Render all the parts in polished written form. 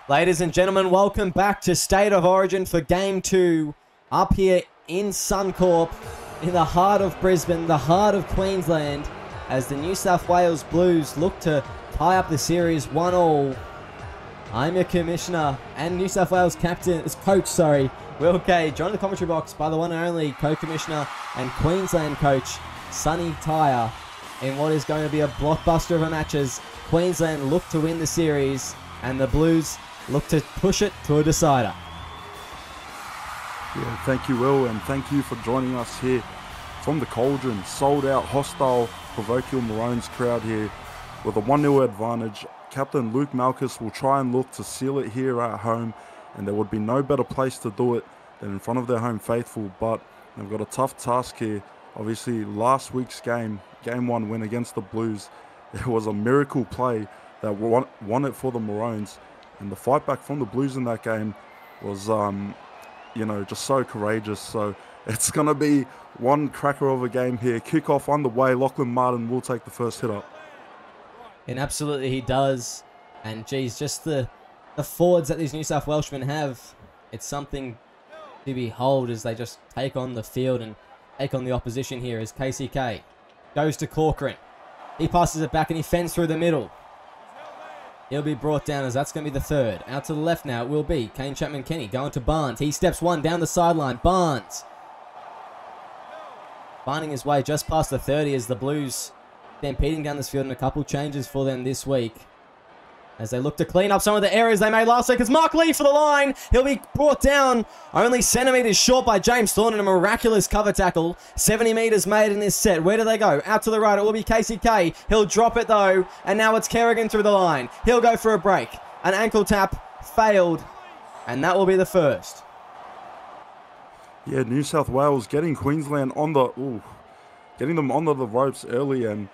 Ladies and gentlemen, welcome back to State of Origin for Game 2 up here in Suncorp in the heart of Brisbane, the heart of Queensland, as the New South Wales Blues look to tie up the series 1-1. I'm your commissioner and New South Wales coach, Will Kay, joined the commentary box by the one and only co-commissioner and Queensland coach, Sonny Tyre, in what is going to be a blockbuster of a match as Queensland look to win the series and the Blues look to push it to a decider. Yeah, thank you, Will, and thank you for joining us here from the Cauldron. Sold out, hostile, parochial Maroons crowd here with a 1-0 advantage. Captain Luke Malchus will try and look to seal it here at home, and there would be no better place to do it than in front of their home faithful, but they've got a tough task here. Obviously, last week's game 1 win against the Blues, it was a miracle play that won it for the Maroons. And the fight back from the Blues in that game was, just so courageous. So it's going to be one cracker of a game here. Kickoff underway. Lachlan Martin will take the first hit up. And absolutely he does. And geez, just the forwards that these New South Welshmen have, it's something to behold as they just take on the field and take on the opposition here as KCK goes to Corcoran. He passes it back and he fends through the middle. He'll be brought down as that's going to be the third. Out to the left now it will be Kane Chapman-Kenny going to Barnes. He steps one down the sideline. Barnes finding his way just past the 30 as the Blues stampeding down this field, and a couple changes for them this week as they look to clean up some of the errors they made last week. As Mark Lee for the line, he'll be brought down only centimetres short by James Thorne in a miraculous cover tackle. 70 metres made in this set. Where do they go? Out to the right, it will be KCK. He'll drop it though, and now it's Kerrigan through the line. He'll go for a break. An ankle tap failed, and that will be the first. Yeah, New South Wales getting Queensland on getting them onto the ropes early, and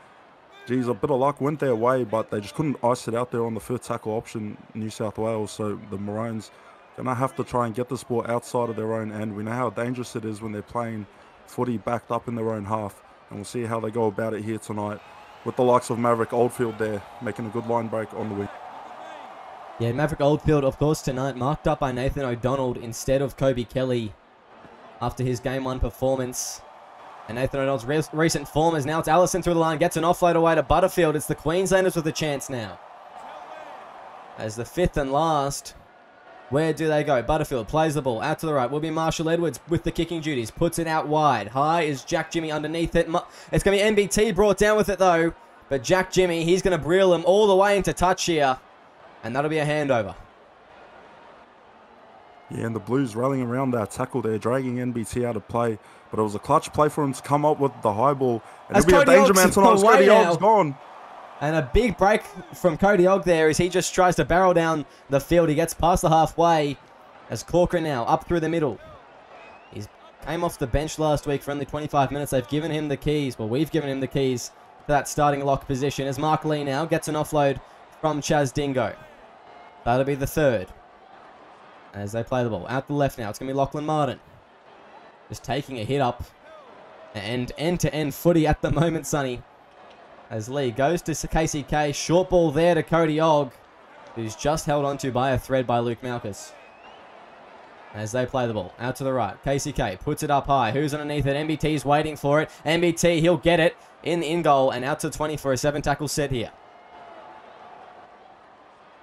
geez, a bit of luck went their way, but they just couldn't ice it out there on the first tackle option, New South Wales. So the Maroons going to have to try and get the ball outside of their own end. We know how dangerous it is when they're playing footy backed up in their own half, and we'll see how they go about it here tonight with the likes of Maverick Oldfield there, making a good line break on the wing. Yeah, Maverick Oldfield, of course, tonight marked up by Nathan O'Donnell instead of Kobe Kelly after his Game 1 performance. And Nathan O'Donnell's recent form is now it's Allison through the line, gets an offload away to Butterfield. It's the Queenslanders with a chance now. As the fifth and last, where do they go? Butterfield plays the ball out to the right. Will be Marshall Edwards with the kicking duties. Puts it out wide. High is Jack Jimmy underneath it. It's going to be MBT brought down with it though. But Jack Jimmy, he's going to reel him all the way into touch here. And that'll be a handover. Yeah, and the Blues rallying around that tackle there, dragging NBT out of play. But it was a clutch play for him to come up with the high ball. And it'll be a danger man tonight. Cody Ogg's gone. And a big break from Cody Ogg there as he just tries to barrel down the field. He gets past the halfway as Corcoran now up through the middle. He came off the bench last week for only 25 minutes. They've given him the keys. Well, we've given him the keys to that starting lock position as Mark Lee now gets an offload from Chaz Dingo. That'll be the third. As they play the ball. Out the left now. It's going to be Lachlan Martin. Just taking a hit up. And end-to-end footy at the moment, Sonny. As Lee goes to KCK. Short ball there to Cody Ogg, who's just held onto by a thread by Luke Malchus. As they play the ball. Out to the right. KCK puts it up high. Who's underneath it? MBT's waiting for it. MBT, he'll get it in goal and out to 20 for a 7-tackle set here.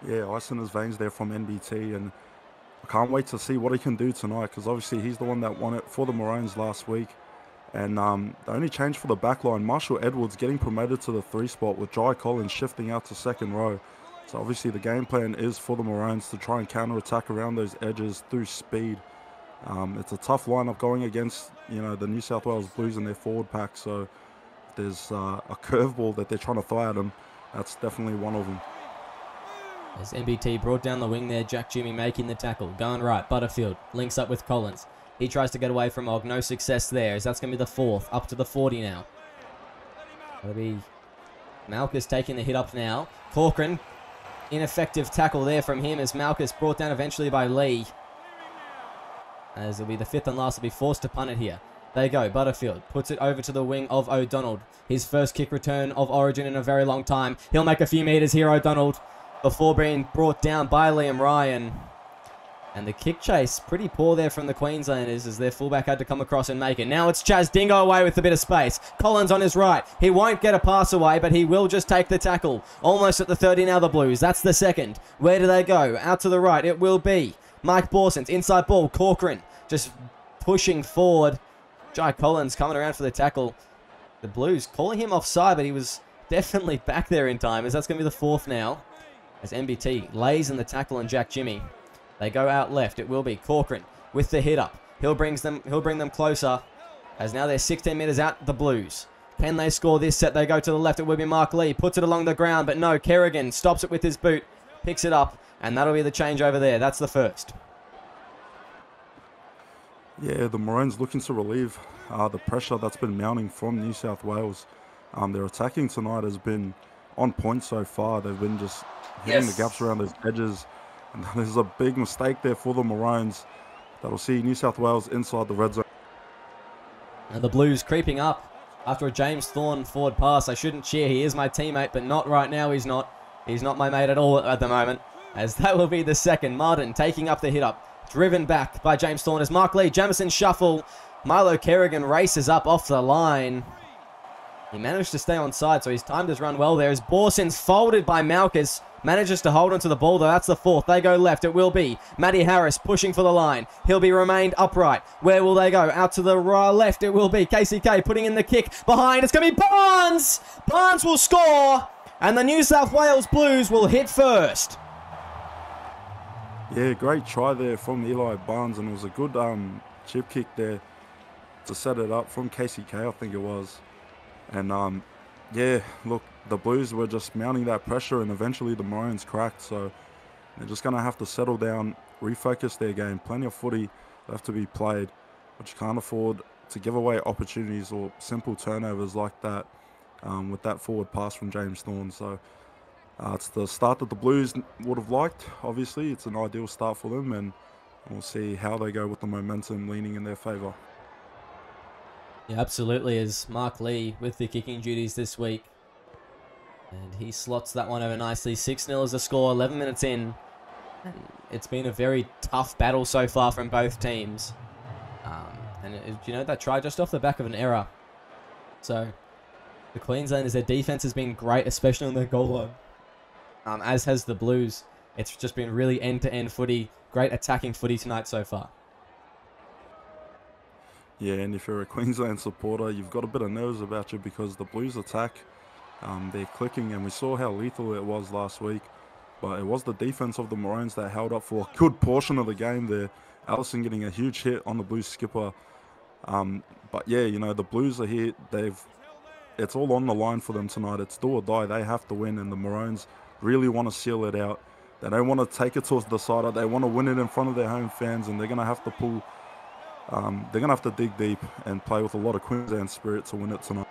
Yeah, ice in his veins there from NBT, and I can't wait to see what he can do tonight, because obviously he's the one that won it for the Maroons last week. And the only change for the back line, Marshall Edwards getting promoted to the 3 spot with Jai Collins shifting out to second row. So obviously the game plan is for the Maroons to try and counter-attack around those edges through speed. It's a tough lineup going against, the New South Wales Blues and their forward pack. So if there's a curveball that they're trying to throw at them, that's definitely one of them. As MBT brought down the wing there, Jack Jimmy making the tackle. Going right, Butterfield links up with Collins. He tries to get away from Ogg. No success there, as that's going to be the 4th. Up to the 40 now. That'll be Malchus taking the hit up now. Corcoran, ineffective tackle there from him as Malchus brought down eventually by Lee. As it'll be the 5th and last, will be forced to punt it here. they go. Butterfield puts it over to the wing of O'Donnell. His first kick return of Origin in a very long time. He'll make a few meters here, O'Donnell, before being brought down by Liam Ryan. And the kick chase, pretty poor there from the Queenslanders as their fullback had to come across and make it. Now it's Chaz Dingo away with a bit of space. Collins on his right. He won't get a pass away, but he will just take the tackle. Almost at the 30 now, the Blues. That's the second. Where do they go? Out to the right. It will be Mike Borsens. Inside ball. Corcoran just pushing forward. Jai Collins coming around for the tackle. The Blues calling him offside, but he was definitely back there in time, as that's going to be the fourth now. As MBT lays in the tackle on Jack Jimmy. They go out left. It will be Corcoran with the hit up. He'll bring them closer, as now they're 16 metres out, the Blues. Can they score this set? They go to the left. It will be Mark Lee. Puts it along the ground, but no. Kerrigan stops it with his boot. Picks it up, and that'll be the change over there. That's the first. Yeah, the Maroons looking to relieve the pressure that's been mounting from New South Wales. Their attacking tonight has been on point so far. They've been just hitting the gaps around those edges. And there's a big mistake there for the Maroons that'll see New South Wales inside the red zone. And the Blues creeping up after a James Thorne forward pass. I shouldn't cheer. He is my teammate, but not right now. He's not. He's not my mate at all at the moment. As that will be the second. Martin taking up the hit up. Driven back by James Thorne as Mark Lee. Jamison shuffle. Milo Kerrigan races up off the line. He managed to stay on side, so he's timed his run well there. As Borsens folded by Malchus. Manages to hold onto the ball, though. That's the fourth. They go left. It will be Matty Harris pushing for the line. He'll be remained upright. Where will they go? Out to the left. It will be KCK putting in the kick behind. It's going to be Barnes. Barnes will score. And the New South Wales Blues will hit first. Yeah, great try there from Eli Barnes. And it was a good chip kick there to set it up from KCK, I think it was. And yeah, look, the Blues were just mounting that pressure, and eventually the Maroons cracked. So they're just going to have to settle down, refocus their game. Plenty of footy left to be played, but you can't afford to give away opportunities or simple turnovers like that with that forward pass from James Thorne. So it's the start that the Blues would have liked. Obviously, it's an ideal start for them, and we'll see how they go with the momentum leaning in their favour. Yeah, absolutely, as Mark Lee with the kicking duties this week. And he slots that one over nicely. 6-0 is the score, 11 minutes in. And it's been a very tough battle so far from both teams. You know, that try just off the back of an error. So, the Queenslanders, their defense has been great, especially on their goal line. As has the Blues. It's just been really end-to-end footy. Great attacking footy tonight so far. Yeah, and if you're a Queensland supporter, you've got a bit of nerves about you because the Blues attack, they're clicking, and we saw how lethal it was last week. But it was the defense of the Maroons that held up for a good portion of the game there. Allison getting a huge hit on the Blues skipper. But yeah, you know, the Blues are here. It's all on the line for them tonight. It's do or die. They have to win, and the Maroons really want to seal it out. They don't want to take it towards the side. They want to win it in front of their home fans, and they're going to have to pull. They're going to have to dig deep and play with a lot of Queensland spirit to win it tonight.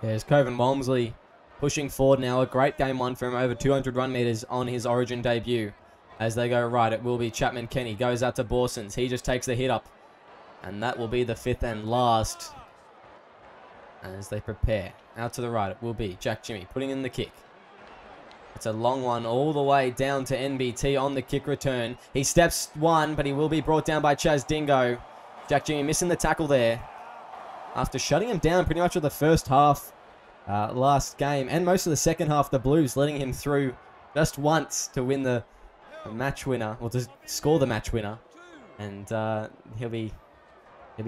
There's Coven Walmsley pushing forward now. A great game one for him, over 200 run meters on his Origin debut. As they go right, it will be Chapman Kenny. Goes out to Borsens. He just takes the hit up. And that will be the fifth and last. As they prepare. Out to the right, it will be Jack Jimmy putting in the kick. It's a long one all the way down to NBT on the kick return. He steps one, but he will be brought down by Chaz Dingo. Jack Jimmy missing the tackle there. After shutting him down pretty much for the first half last game. And most of the second half, the Blues letting him through just once to win the match winner. Or to score the match winner. And he'll be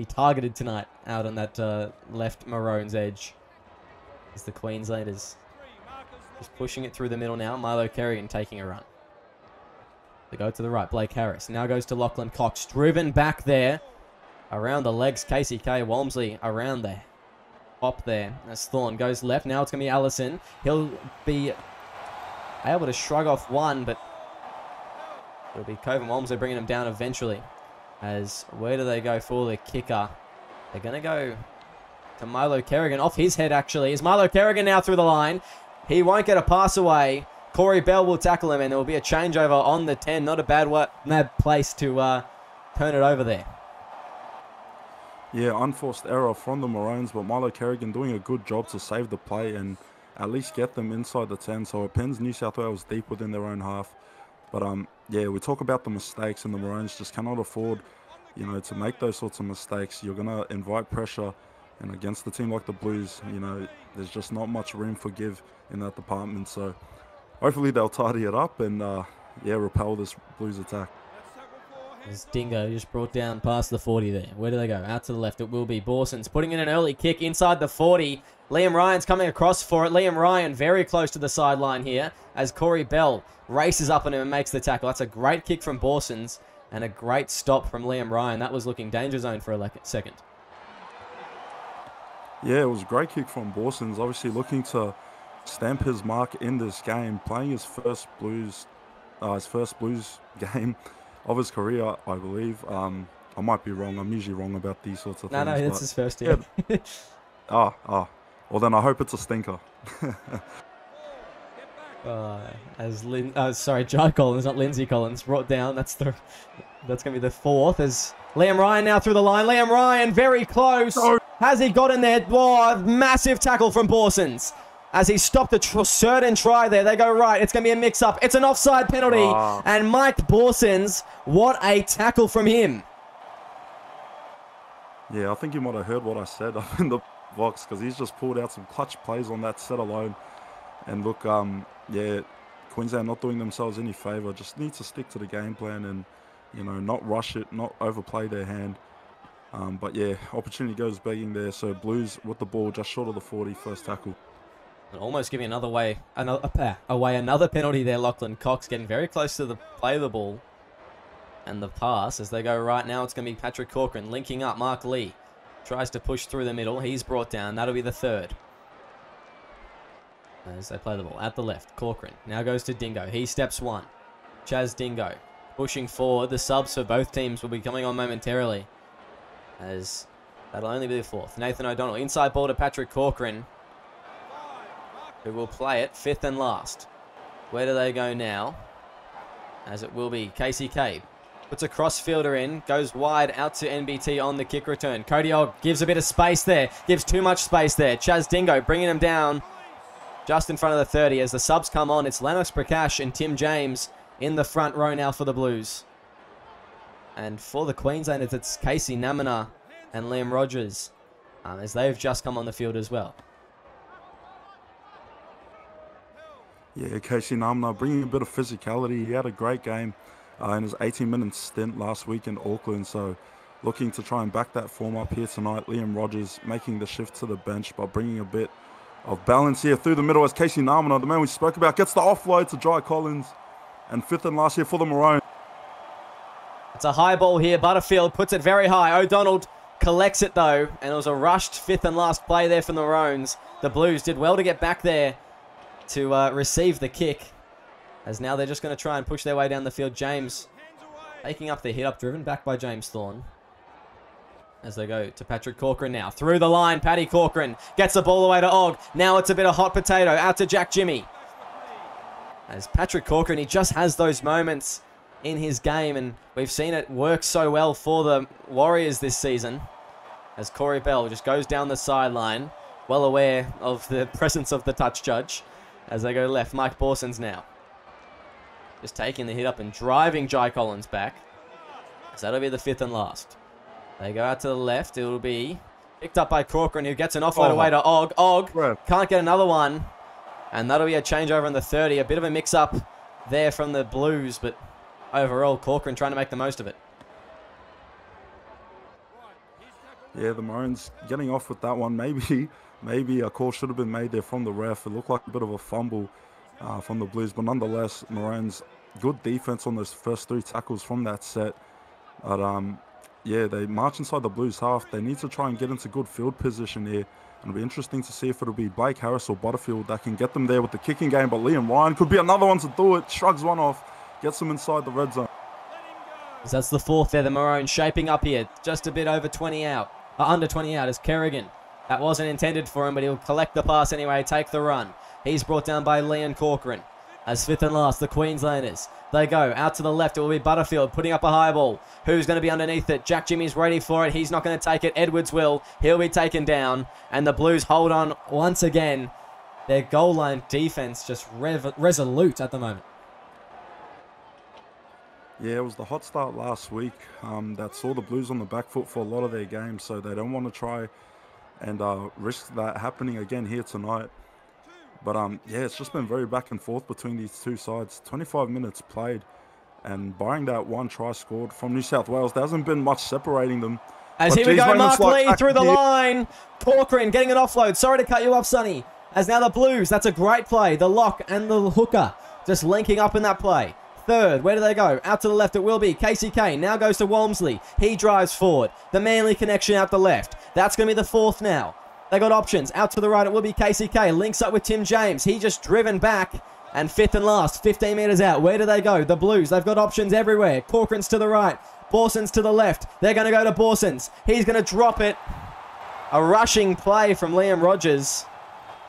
targeted tonight out on that left Maroons edge. As the Queenslanders just pushing it through the middle now. Milo Kerrigan taking a run. They go to the right. Blake Harris now goes to Lachlan Cox. Driven back there. Around the legs. KCK. Walmsley around there. Up there. As Thorne goes left. Now it's going to be Allison. He'll be able to shrug off one, but it'll be Coven Walmsley bringing him down eventually. As where do they go for the kicker? They're going to go to Milo Kerrigan. Off his head, actually. Is Milo Kerrigan now through the line? He won't get a pass away. Corey Bell will tackle him, and there will be a changeover on the 10. Not a bad place to turn it over there. Yeah, unforced error from the Maroons, but Milo Kerrigan doing a good job to save the play and at least get them inside the 10. So it pins New South Wales deep within their own half. But yeah, we talk about the mistakes, and the Maroons just cannot afford, you know, to make those sorts of mistakes. You're going to invite pressure, and against a team like the Blues, you know, there's just not much room for give in that department. So hopefully they'll tidy it up and, yeah, repel this Blues attack. As Dingo just brought down past the 40 there. Where do they go? Out to the left. It will be Borson's putting in an early kick inside the 40. Liam Ryan's coming across for it. Liam Ryan very close to the sideline here as Corey Bell races up on him and makes the tackle. That's a great kick from Borson's and a great stop from Liam Ryan. That was looking danger zone for a second. Yeah, it was a great kick from Borson's. Obviously looking to stamp his mark in this game, playing his first Blues game of his career, I believe. I might be wrong. I'm usually wrong about these sorts of things. No, it's his first year. Yeah. Well, then I hope it's a stinker. Jai Collins, not Lindsay Collins, brought down. That's going to be the fourth. As Liam Ryan now through the line. Liam Ryan very close. No. Has he got in there? Oh, massive tackle from Borson's. As he stopped a certain try there. They go right. It's going to be a mix-up. It's an offside penalty. And Mike Borson's, what a tackle from him. Yeah, I think you might have heard what I said up in the box, because he's just pulled out some clutch plays on that set alone. And look, yeah, Queensland not doing themselves any favour. Just need to stick to the game plan and, you know, not rush it, not overplay their hand. But yeah, opportunity goes begging there. So Blues with the ball just short of the 40, first tackle. Almost giving another penalty there. Lachlan Cox getting very close to the play of the ball and the pass as they go right now. It's going to be Patrick Corcoran linking up. Mark Lee tries to push through the middle. He's brought down. That'll be the third. As they play the ball at the left. Corcoran now goes to Dingo. He steps one. Chaz Dingo pushing forward. The subs for both teams will be coming on momentarily, as that'll only be the fourth. Nathan O'Donnell inside ball to Patrick Corcoran, who will play it fifth and last. Where do they go now? As it will be Casey Cabe. Puts a cross-fielder in. Goes wide out to NBT on the kick return. Cody Ogg gives a bit of space there. Gives too much space there. Chaz Dingo bringing him down just in front of the 30. As the subs come on, it's Lennox Prakash and Tim James in the front row now for the Blues. And for the Queenslanders, it's Casey Namina and Liam Rogers, as they've just come on the field as well. Yeah, Casey Namina bringing a bit of physicality. He had a great game in his 18-minute stint last week in Auckland. So looking to try and back that form up here tonight. Liam Rogers making the shift to the bench by bringing a bit of balance here through the middle as Casey Namina, the man we spoke about, gets the offload to Jai Collins. And fifth and last here for the Maroons. It's a high ball here. Butterfield puts it very high. O'Donnell collects it though. And it was a rushed fifth and last play there from the Maroons. The Blues did well to get back there to receive the kick, as now they're just going to try and push their way down the field. James taking up the hit up, driven back by James Thorne, as they go to Patrick Corcoran now. Through the line, Paddy Corcoran gets the ball away to Ogg. Now it's a bit of hot potato out to Jack Jimmy. As Patrick Corcoran, he just has those moments in his game, and we've seen it work so well for the Warriors this season, as Corey Bell just goes down the sideline, well aware of the presence of the touch judge. As they go left, Mike Borson's now just taking the hit up and driving Jai Collins back. So that'll be the fifth and last. They go out to the left. It'll be picked up by Corcoran, who gets an offload away to Ogg. Ogg can't get another one. And that'll be a changeover in the 30. A bit of a mix-up there from the Blues, but overall, Corcoran trying to make the most of it. Yeah, the Maroons getting off with that one. Maybe a call should have been made there from the ref. It looked like a bit of a fumble from the Blues, but nonetheless, Maroons good defense on those first three tackles from that set. But yeah, they march inside the Blues half. They need to try and get into good field position here. And it'll be interesting to see if it'll be Blake Harris or Butterfield that can get them there with the kicking game. But Liam Ryan could be another one to do it. Shrugs one off, gets them inside the red zone. That's the fourth there. The Maroons shaping up here, just a bit over 20 out, under 20 out is Kerrigan. That wasn't intended for him, but he'll collect the pass anyway, take the run. He's brought down by Leon Corcoran. as fifth and last, the Queenslanders. They go out to the left. It will be Butterfield putting up a high ball. Who's going to be underneath it? Jack Jimmy's ready for it. He's not going to take it. Edwards will. He'll be taken down. And the Blues hold on once again. Their goal line defense just resolute at the moment. Yeah, it was the hot start last week that saw the Blues on the back foot for a lot of their games, so they don't want to try and risk that happening again here tonight. But yeah, it's just been very back and forth between these two sides. 25 minutes played, and barring that one try scored from New South Wales, there hasn't been much separating them. As here we go, Mark Lee through the line. Corcoran getting an offload. Sorry to cut you off, Sonny. As now the Blues, that's a great play. The lock and the hooker just linking up in that play. Third, where do they go? Out to the left it will be. KCK now goes to Walmsley. He drives forward. The Manly connection out the left. That's going to be the fourth now. They got options. Out to the right, it will be KCK. Links up with Tim James. He just driven back. And fifth and last, 15 metres out. Where do they go? The Blues, they've got options everywhere. Corcoran's to the right. Borson's to the left. They're going to go to Borson's. He's going to drop it. A rushing play from Liam Rogers.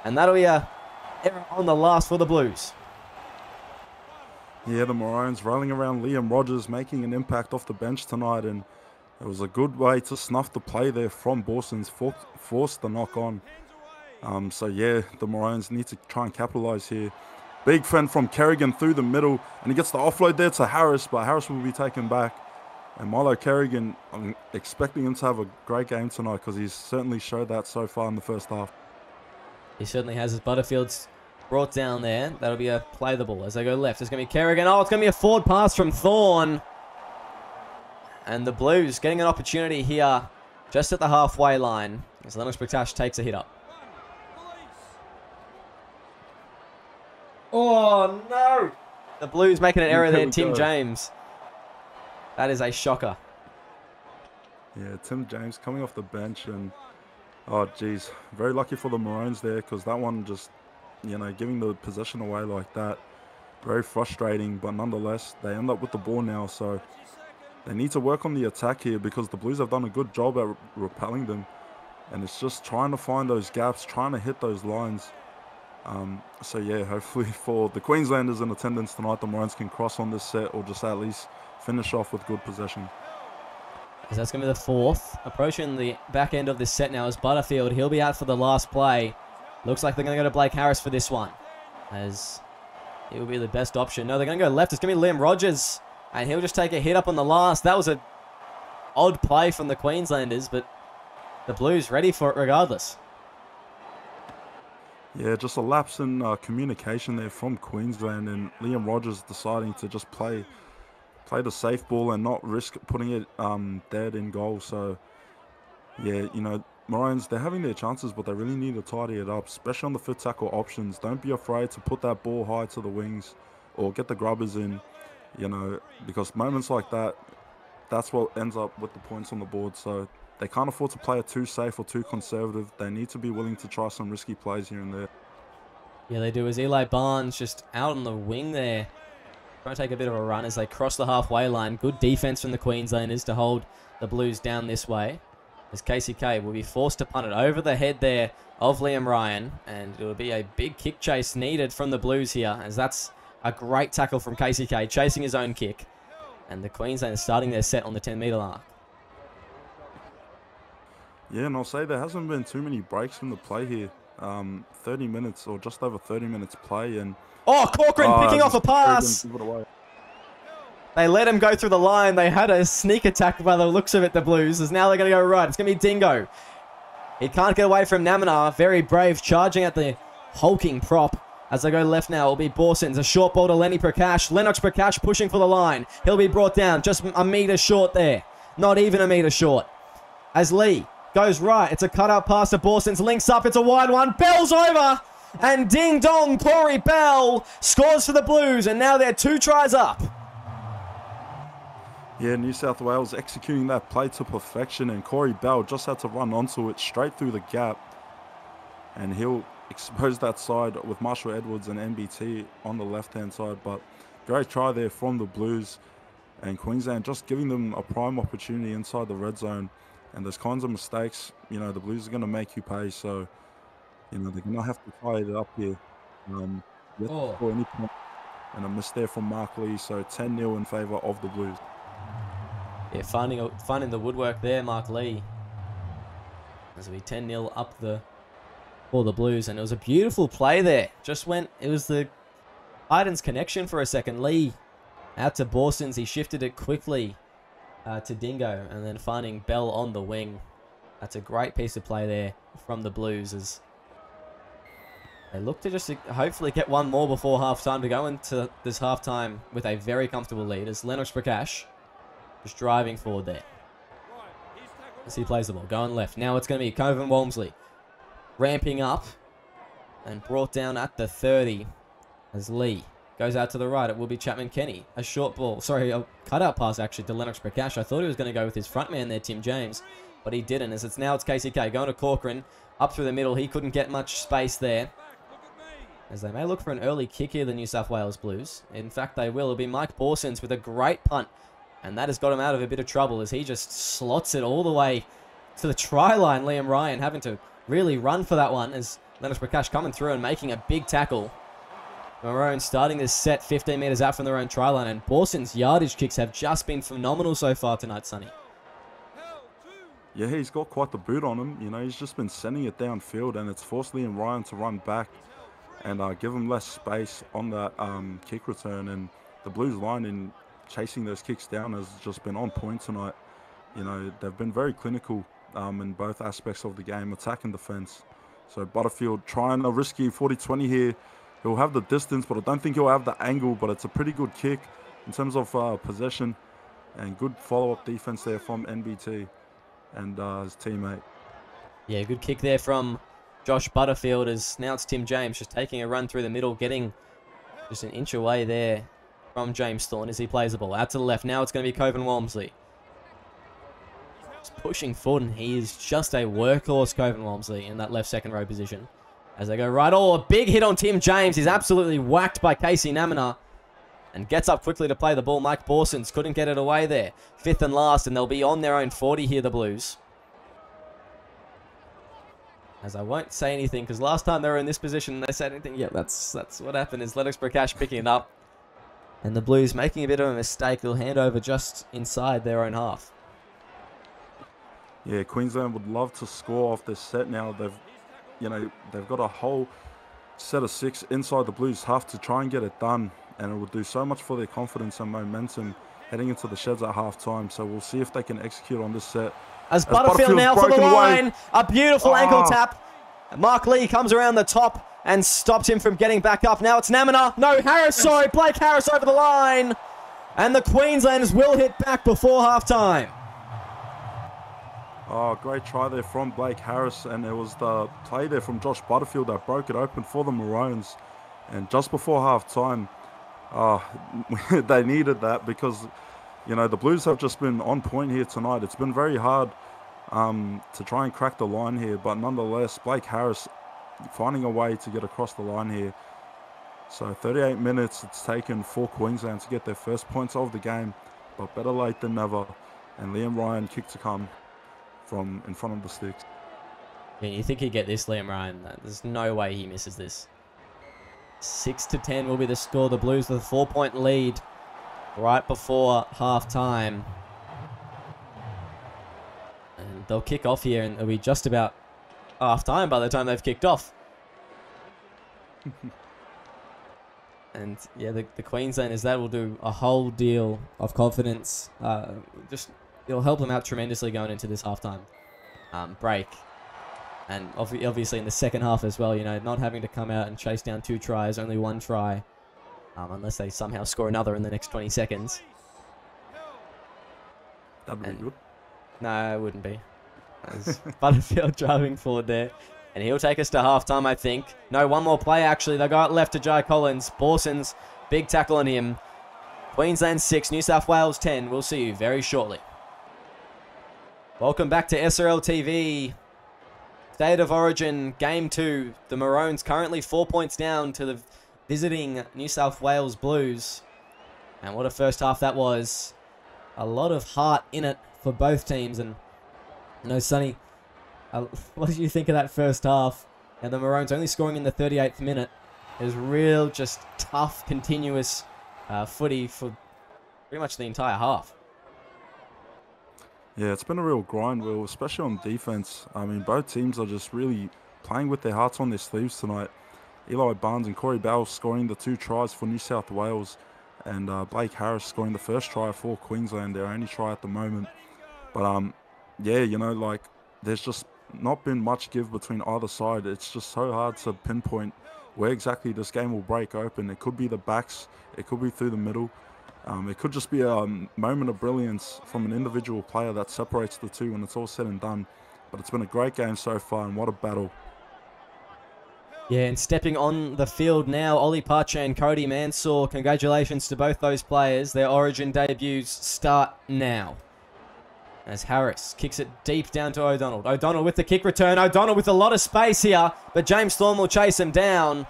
And that'll be a error on the last for the Blues. Yeah, the Maroons rolling around Liam Rogers, making an impact off the bench tonight, and it was a good way to snuff the play there from Borson's, forced the knock on. So yeah, the Maroons need to try and capitalise here. Big fend from Kerrigan through the middle, and he gets the offload there to Harris, but Harris will be taken back. And Milo Kerrigan, I'm expecting him to have a great game tonight because he's certainly showed that so far in the first half. He certainly has. His Butterfield's brought down there. That'll be a play the ball as they go left. It's going to be Kerrigan. Oh, it's going to be a forward pass from Thorne. And the Blues getting an opportunity here just at the halfway line as Lennox Prakash takes a hit up. Oh, no. The Blues making an error there. Tim James. That is a shocker. Yeah, Tim James coming off the bench and, oh, geez. Very lucky for the Maroons there because that one just, you know, giving the possession away like that. Very frustrating, but nonetheless, they end up with the ball now, so they need to work on the attack here because the Blues have done a good job at repelling them. And it's just trying to find those gaps, trying to hit those lines. So yeah, hopefully for the Queenslanders in attendance tonight, the Maroons can cross on this set or just at least finish off with good possession. So that's going to be the fourth. Approaching the back end of this set now is Butterfield. He'll be out for the last play. Looks like they're going to go to Blake Harris for this one, as it will be the best option. No, they're going to go left. It's going to be Liam Rogers, and he'll just take a hit up on the last. That was an odd play from the Queenslanders, but the Blues ready for it regardless. Yeah, just a lapse in communication there from Queensland, and Liam Rogers deciding to just play the safe ball and not risk putting it dead in goal. So, yeah, you know, Maroons, they're having their chances, but they really need to tidy it up, especially on the fifth tackle options. Don't be afraid to put that ball high to the wings or get the grubbers in, you know, because moments like that, that's what ends up with the points on the board. So they can't afford to play it too safe or too conservative. They need to be willing to try some risky plays here and there. Yeah, they do. As Eli Barnes just out on the wing there, trying to take a bit of a run as they cross the halfway line. Good defense from the Queenslanders to hold the Blues down this way. As KCK will be forced to punt it over the head there of Liam Ryan. And it will be a big kick chase needed from the Blues here, as that's a great tackle from KCK, chasing his own kick. And the Queenslanders starting their set on the 10-metre mark. Yeah, and I'll say there hasn't been too many breaks from the play here. 30 minutes or just over 30 minutes play. And oh, Corcoran picking off a pass. They let him go through the line. They had a sneak attack by the looks of it, the Blues. As now they're going to go right. It's going to be Dingo. He can't get away from Namina. Very brave, charging at the hulking prop. As they go left now, it'll be Borson's. A short ball to Lenny Prakash. Lennox Prakash pushing for the line. He'll be brought down just a metre short there. Not even a metre short. As Lee goes right. It's a cutout pass to Borson's. Links up. It's a wide one. Bell's over. And ding dong, Corey Bell scores for the Blues. And now they're 2 tries up. Yeah, New South Wales executing that play to perfection, and Corey Bell just had to run onto it straight through the gap, and he'll expose that side with Marshall Edwards and MBT on the left-hand side. But great try there from the Blues, and Queensland just giving them a prime opportunity inside the red zone. And those kinds of mistakes, you know, the Blues are going to make you pay. So, you know, they're going to have to tie it up here. For any point. and a miss there from Mark Lee. So 10-0 in favour of the Blues. Yeah, finding the woodwork there, Mark Lee. As we 10-0 up for the Blues, and it was a beautiful play there. It was the Titans connection for a second. Lee out to Borsons. He shifted it quickly to Dingo, and then finding Bell on the wing. That's a great piece of play there from the Blues, as they look to just hopefully get one more before half-time to go into this half-time with a very comfortable lead, as Lennox Prakash just driving forward there as he plays the ball. Going left. Now it's going to be Coven Walmsley ramping up and brought down at the 30 as Lee goes out to the right. It will be Chapman Kenny. A short ball. Sorry, a cutout pass actually to Lennox Prakash. I thought he was going to go with his front man there, Tim James, but he didn't, as it's KCK going to Corcoran up through the middle. He couldn't get much space there, as they may look for an early kick here, the New South Wales Blues. In fact, they will. It'll be Mike Borsons with a great punt, and that has got him out of a bit of trouble as he just slots it all the way to the try line. Liam Ryan having to really run for that one, as Lennox Prakash coming through and making a big tackle. Maroons starting this set 15 metres out from their own try line, and Borson's yardage kicks have just been phenomenal so far tonight, Sonny. Yeah, he's got quite the boot on him. You know, he's just been sending it downfield, and it's forced Liam Ryan to run back and give him less space on that kick return. And the Blues line in chasing those kicks down has just been on point tonight. You know, they've been very clinical in both aspects of the game, attack and defense. So Butterfield trying a risky 40-20 here. He'll have the distance, but I don't think he'll have the angle, but it's a pretty good kick in terms of possession, and good follow-up defense there from NBT and his teammate. Yeah, good kick there from Josh Butterfield, as now it's Tim James just taking a run through the middle, getting just an inch away there from James Thorne as he plays the ball out to the left. Now it's going to be Coven Walmsley. Pushing forward, and he is just a workhorse, Coven Walmsley, in that left second row position. As they go right, a big hit on Tim James. He's absolutely whacked by Casey Namina and gets up quickly to play the ball. Mike Borsons couldn't get it away there. Fifth and last, and they'll be on their own 40 here, the Blues. As I won't say anything, because last time they were in this position, they said anything. Yeah, that's what happened, is Lennox Prakash picking it up. And the Blues making a bit of a mistake. They'll hand over just inside their own half. Yeah, Queensland would love to score off this set now. They've got a whole set of 6 inside the Blues half to try and get it done, and it would do so much for their confidence and momentum heading into the sheds at half-time. So we'll see if they can execute on this set. As Butterfield now for the line, a beautiful ankle tap. Mark Lee comes around the top and stops him from getting back up. Now it's Namina. No, Harris, sorry, Blake Harris over the line. And the Queenslanders will hit back before half-time. Oh, great try there from Blake Harris, and it was the play there from Josh Butterfield that broke it open for the Maroons. And just before half-time, they needed that, because, you know, the Blues have just been on point here tonight. It's been very hard to try and crack the line here, but nonetheless, Blake Harris finding a way to get across the line here. So 38 minutes it's taken for Queensland to get their first points of the game, but better late than never. And Liam Ryan kick to come from in front of the sticks. Yeah, you think he'd get this, Liam Ryan? There's no way he misses this. 6-10 will be the score. The Blues with a 4-point lead right before half-time. And they'll kick off here, and it'll be just about half-time by the time they've kicked off. And yeah, the Queenslanders, that will do a whole deal of confidence. It'll help them out tremendously going into this halftime break. And obviously in the second half as well, you know, not having to come out and chase down 2 tries, only 1 try, unless they somehow score another in the next 20 seconds. That'd be good. No, it wouldn't be. As Butterfield driving forward there. And he'll take us to halftime, I think. No, one more play, actually. They'll go out left to Jai Collins. Borsons, big tackle on him. Queensland 6, New South Wales 10. We'll see you very shortly. Welcome back to SRL TV. State of Origin, Game 2. The Maroons currently 4 points down to the visiting New South Wales Blues. And what a first half that was. A lot of heart in it for both teams. And, you know, Sonny, what did you think of that first half? And the Maroons only scoring in the 38th minute. It was real, just tough, continuous footy for pretty much the entire half. Yeah, it's been a real grind, Will, especially on defense. I mean, both teams are just really playing with their hearts on their sleeves tonight. Eli Barnes and Corey Bell scoring the 2 tries for New South Wales, and Blake Harris scoring the first try for Queensland, their only try at the moment. But, yeah, you know, like, there's just not been much give between either side. It's just so hard to pinpoint where exactly this game will break open. It could be the backs, it could be through the middle. It could just be a moment of brilliance from an individual player that separates the two when it's all said and done. But it's been a great game so far, and what a battle. Yeah, and stepping on the field now, Ollie Pache and Cody Mansour. Congratulations to both those players. Their Origin debuts start now. As Harris kicks it deep down to O'Donnell. O'Donnell with the kick return. O'Donnell with a lot of space here, but James Thorne will chase him down.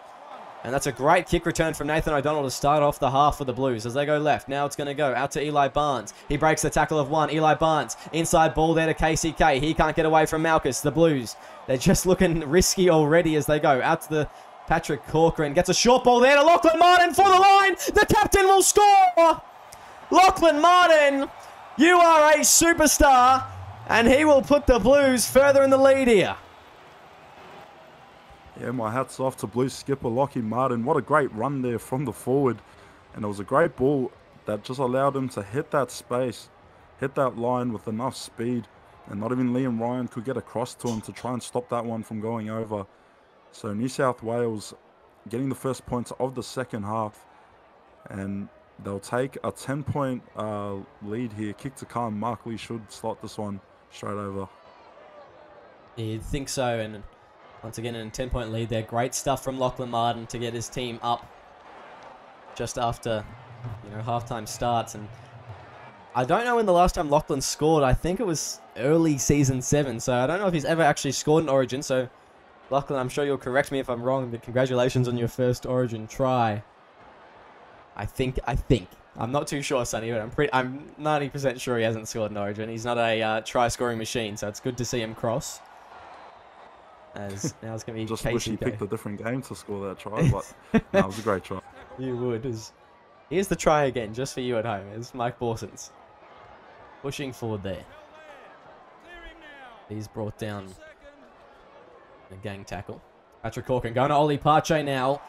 And that's a great kick return from Nathan O'Donnell to start off the half for the Blues as they go left. Now it's going to go out to Eli Barnes. He breaks the tackle of 1. Eli Barnes, inside ball there to KCK. He can't get away from Malchus. The Blues, they're just looking risky already as they go out to the Patrick Corcoran. Gets a short ball there to Lachlan Martin for the line. The captain will score. Lachlan Martin, you are a superstar, and he will put the Blues further in the lead here. Yeah, my hat's off to Blues skipper Lachie Martin. What a great run there from the forward. And it was a great ball that just allowed him to hit that space, hit that line with enough speed. And not even Liam Ryan could get across to him to try and stop that one from going over. So New South Wales getting the first points of the second half. And they'll take a 10-point lead here. Kick to come. Mark Lee should slot this one straight over. You'd think so, and once again, in a 10-point lead there. Great stuff from Lachlan Martin to get his team up just after, you know, halftime starts. And I don't know when the last time Lachlan scored. I think it was early season 7. So I don't know if he's ever actually scored in Origin. So Lachlan, I'm sure you'll correct me if I'm wrong, but congratulations on your first Origin try. I think. I'm not too sure, Sonny, but I'm 90% sure he hasn't scored in Origin. He's not a try-scoring machine, so it's good to see him cross. As now it's going to be just KCK. wish he picked a different game to score that try, but no, it was a great try. You would. Here's the try again, just for you at home. It's Mike Borsons pushing forward there. He's brought down a gang tackle. Patrick Corcoran going to Ollie Pache now.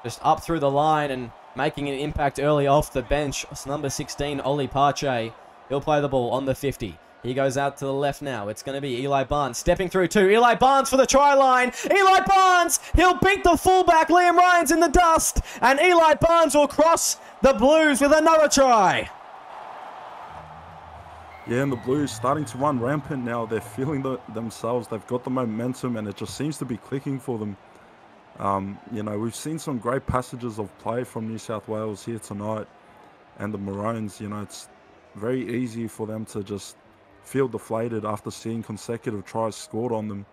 Just up through the line and making an impact early off the bench. It's number 16, Ollie Pache. He'll play the ball on the 50. He goes out to the left now. It's going to be Eli Barnes stepping through 2. Eli Barnes for the try line. Eli Barnes! He'll beat the fullback. Liam Ryan's in the dust. And Eli Barnes will cross the Blues with another try. Yeah, and the Blues starting to run rampant now. They're feeling themselves. They've got the momentum, and it just seems to be clicking for them. You know, we've seen some great passages of play from New South Wales here tonight. And the Maroons, you know, it's very easy for them to just feel deflated after seeing consecutive tries scored on them.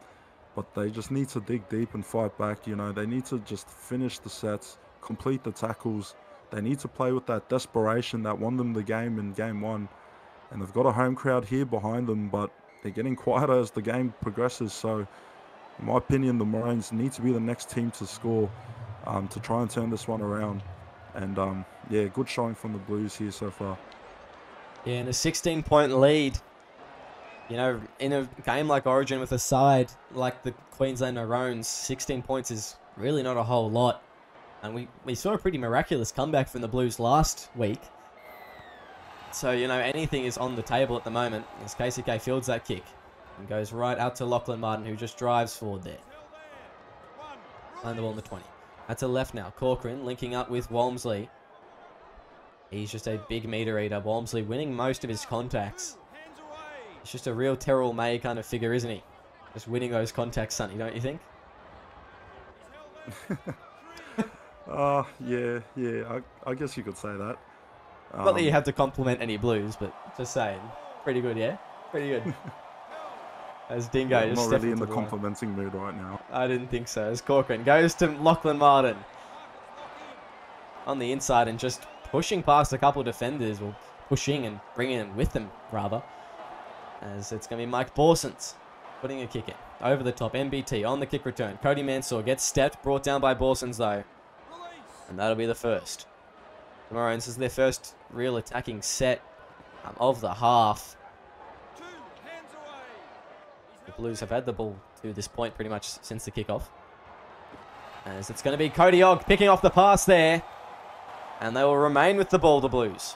But they just need to dig deep and fight back. You know, they need to just finish the sets, complete the tackles. They need to play with that desperation that won them the game in Game 1. And they've got a home crowd here behind them, but they're getting quieter as the game progresses. So, in my opinion, the Maroons need to be the next team to score to try and turn this one around. And, yeah, good showing from the Blues here so far. Yeah, and a 16-point lead. You know, in a game like Origin with a side like the Queensland Maroons, 16 points is really not a whole lot. And we saw a pretty miraculous comeback from the Blues last week. So, you know, anything is on the table at the moment as KCK fields that kick and goes right out to Lachlan Martin, who just drives forward there. Playing the ball in the 20. That's a left now. Corcoran linking up with Walmsley. He's just a big meter eater. Walmsley winning most of his contacts. He's just a real Terrell May kind of figure, isn't he? Just winning those contacts, Sonny, don't you think? Yeah, I guess you could say that. Not that you have to compliment any Blues, but just saying. Pretty good, yeah? Pretty good. As Dingo I'm just not really in the line. complimenting mood right now. I didn't think so. As Corcoran goes to Lachlan Martin. On the inside and just pushing past a couple of defenders. Or pushing and bringing them with them, rather. As it's going to be Mike Borsons putting a kick in. Over the top, MBT on the kick return. Cody Mansour gets stepped, brought down by Borsons though. And that'll be the first. The Maroons is their first real attacking set of the half. The Blues have had the ball to this point pretty much since the kickoff. As it's going to be Cody Ogg picking off the pass there. And they will remain with the ball, the Blues.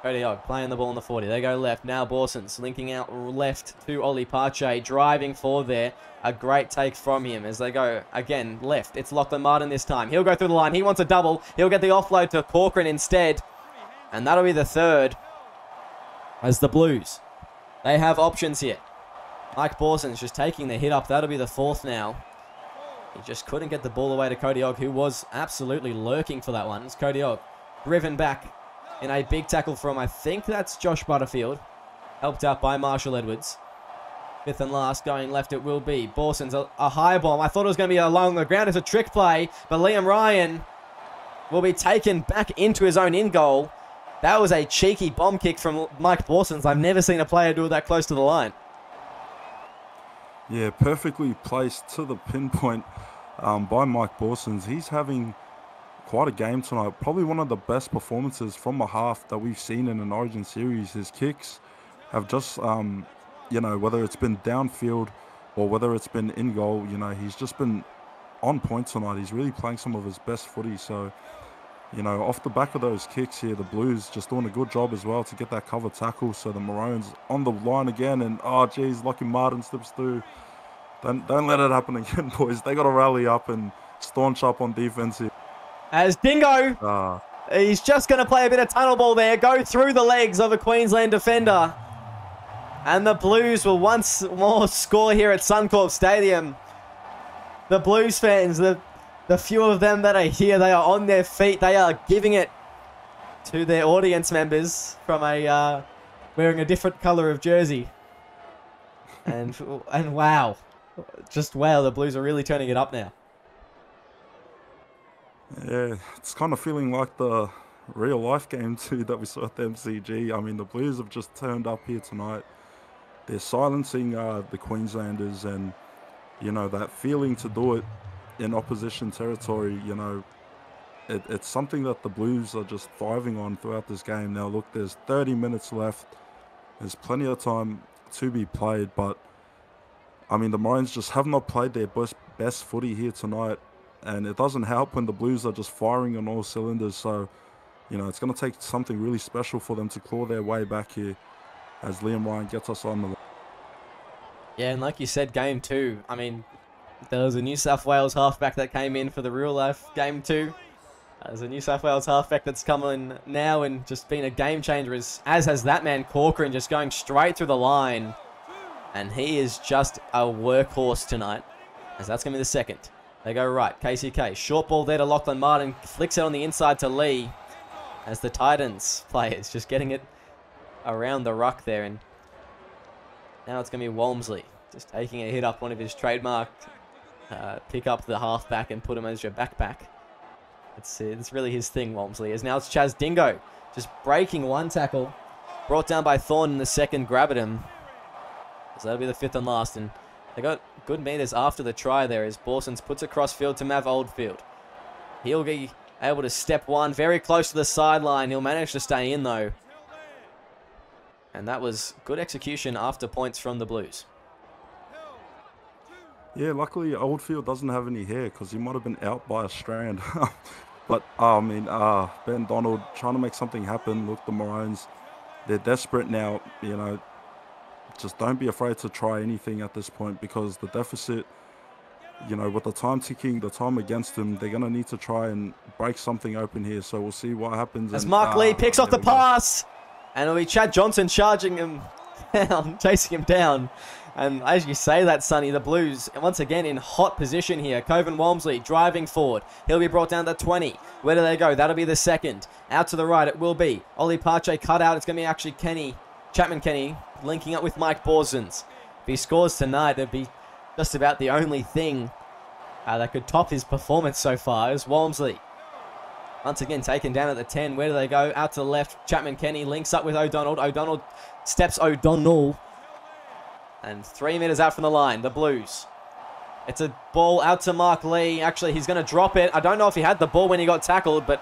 Cody Ogg playing the ball in the 40. They go left. Now Borsons linking out left to Ollie Pache. Driving forward there. A great take from him as they go again left. It's Lachlan Martin this time. He'll go through the line. He wants a double. He'll get the offload to Corcoran instead. And that'll be the third. As the Blues, they have options here. Mike Borsons just taking the hit up. That'll be the fourth now. He just couldn't get the ball away to Cody Ogg, who was absolutely lurking for that one. It's Cody Ogg driven back in a big tackle from, I think that's Josh Butterfield. Helped out by Marshall Edwards. Fifth and last, going left it will be. Borsons, a high bomb. I thought it was going to be along the ground. It's a trick play, but Liam Ryan will be taken back into his own in goal. That was a cheeky bomb kick from Mike Borsons. I've never seen a player do it that close to the line. Yeah, perfectly placed to the pinpoint by Mike Borsons. He's having quite a game tonight. Probably one of the best performances from a half that we've seen in an Origin series. His kicks have just, you know, whether it's been downfield or whether it's been in goal, you know, he's just been on point tonight. He's really playing some of his best footy. So, you know, off the back of those kicks here, the Blues just doing a good job as well to get that cover tackle. So the Maroons on the line again, and oh geez, Lachlan Martin slips through. Don't let it happen again, boys. They got to rally up and staunch up on defense here. As Dingo, he's just going to play a bit of tunnel ball there, go through the legs of a Queensland defender. And the Blues will once more score here at Suncorp Stadium. The Blues fans, the few of them that are here, they are on their feet. They are giving it to their audience members from a wearing a different colour of jersey. And wow. Just wow, the Blues are really turning it up now. Yeah, it's kind of feeling like the real life game too that we saw at the MCG. I mean, the Blues have just turned up here tonight. They're silencing the Queenslanders, and, you know, that feeling to do it in opposition territory, you know, it's something that the Blues are just thriving on throughout this game. Now, look, there's 30 minutes left. There's plenty of time to be played, but I mean, the Maroons just have not played their best footy here tonight, and it doesn't help when the Blues are just firing on all cylinders. So, you know, it's going to take something really special for them to claw their way back here as Liam Ryan gets us on the line. Yeah, and like you said, game two, I mean, there was a New South Wales halfback that came in for the real life game two. There's a New South Wales halfback that's come in now and just been a game changer, as has that man Corcoran, just going straight through the line. And he is just a workhorse tonight, as that's going to be the second. They go right. KCK. Short ball there to Lachlan Martin. Flicks it on the inside to Lee, as the Titans players just getting it around the ruck there. And now it's going to be Walmsley just taking a hit up one of his trademarked pick up the halfback and put him as your backpack. It's really his thing, Walmsley. As now it's Chaz Dingo just breaking one tackle. Brought down by Thorne in the second, grab at him. So that'll be the fifth and last. And they got good meters after the try there as Borsons puts across field to Mav Oldfield. He'll be able to step one very close to the sideline. He'll manage to stay in though. And that was good execution after points from the Blues. Yeah, luckily Oldfield doesn't have any hair because he might have been out by a strand. But, I mean, Ben Donald trying to make something happen. Look, the Maroons, they're desperate now, you know. Just don't be afraid to try anything at this point, because the deficit, you know, with the time ticking, the time against them, they're going to need to try and break something open here. So we'll see what happens. As Mark Lee picks off the pass, and it'll be Chad Johnson charging him down, chasing him down. And as you say that, Sonny, the Blues, once again in hot position here. Coven Walmsley driving forward. He'll be brought down to 20. Where do they go? That'll be the second. Out to the right, it will be. Ollie Pache cut out. It's going to be actually Chapman Kenny, linking up with Mike Borsons. If he scores tonight, it'd be just about the only thing that could top his performance so far, is Walmsley. Once again, taken down at the 10. Where do they go? Out to the left. Chapman Kenny links up with O'Donnell. O'Donnell steps O'Donnell. And 3 meters out from the line, the Blues It's a ball out to Mark Lee. Actually, he's going to drop it. I don't know if he had the ball when he got tackled, but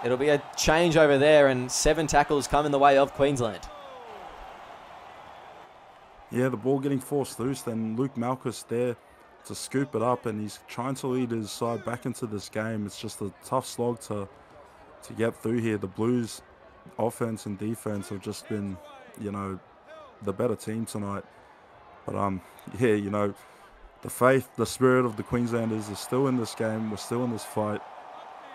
it'll be a change over there, and 7 tackles come in the way of Queensland. Yeah, the ball getting forced loose, then Luke Malchus there to scoop it up, and he's trying to lead his side back into this game. It's just a tough slog to get through here. The Blues offense and defense have just been, you know, the better team tonight. But yeah, you know, the faith, the spirit of the Queenslanders is still in this game. We're still in this fight,